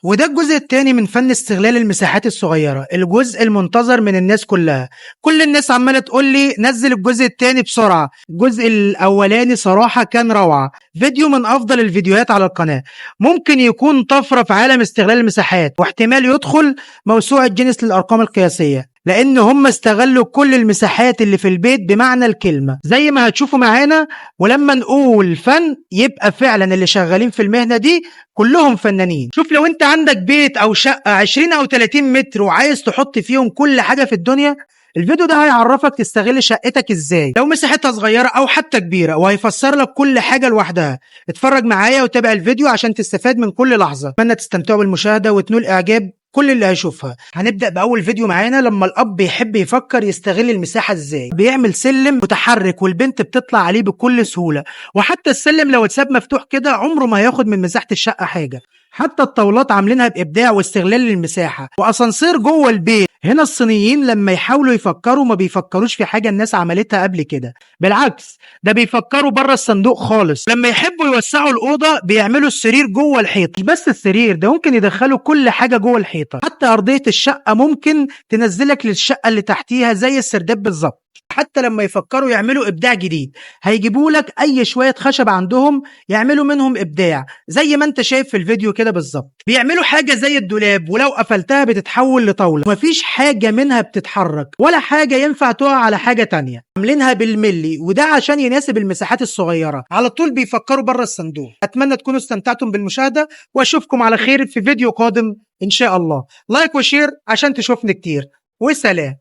وده الجزء التاني من فن استغلال المساحات الصغيرة، الجزء المنتظر من الناس كلها. كل الناس عمالة تقول لي نزل الجزء التاني بسرعة. الجزء الأولاني صراحة كان روعة، فيديو من أفضل الفيديوهات على القناة، ممكن يكون طفرة في عالم استغلال المساحات، واحتمال يدخل موسوعة جينيس للأرقام القياسية، لأن هم استغلوا كل المساحات اللي في البيت بمعنى الكلمة زي ما هتشوفوا معانا. ولما نقول فن يبقى فعلا اللي شغالين في المهنة دي كلهم فنانين. شوف، لو انت عندك بيت او شقة 20 او 30 متر وعايز تحط فيهم كل حاجة في الدنيا، الفيديو ده هيعرفك تستغل شقتك ازاي لو مساحتها صغيرة او حتى كبيرة، وهيفسر لك كل حاجة لوحدها. اتفرج معايا وتابع الفيديو عشان تستفاد من كل لحظة. اتمنى تستمتعوا بالمشاهدة وتنول اعجاب كل اللي هيشوفها. هنبدأ بأول فيديو معانا. لما الأب يحب يفكر يستغل المساحة ازاي، بيعمل سلم متحرك والبنت بتطلع عليه بكل سهولة، وحتى السلم لو اتساب مفتوح كده عمره ما هياخد من مساحة الشقة حاجة. حتى الطاولات عاملينها بإبداع واستغلال للمساحة، وأسانسير جوه البيت. هنا الصينيين لما يحاولوا يفكروا ما بيفكروش في حاجة الناس عملتها قبل كده، بالعكس ده بيفكروا بره الصندوق خالص. لما يحبوا يوسعوا الأوضة بيعملوا السرير جوه الحيط. مش بس السرير ده، ممكن يدخلوا كل حاجة جوه الحيطة، حتى أرضية الشقة ممكن تنزلك للشقة اللي تحتيها زي السرداب بالظبط. حتى لما يفكروا يعملوا إبداع جديد هيجيبوا لك أي شوية خشب عندهم يعملوا منهم إبداع زي ما أنت شايف في الفيديو كده بالظبط. بيعملوا حاجة زي الدولاب، ولو قفلتها بتتحول لطاولة، ومفيش حاجة منها بتتحرك ولا حاجة ينفع تقع على حاجة تانية. عاملينها بالملي، وده عشان يناسب المساحات الصغيرة. على طول بيفكروا بره الصندوق. أتمنى تكونوا استمتعتم بالمشاهدة، وأشوفكم على خير في فيديو قادم إن شاء الله. لايك وشير عشان تشوفني كتير، وسلام.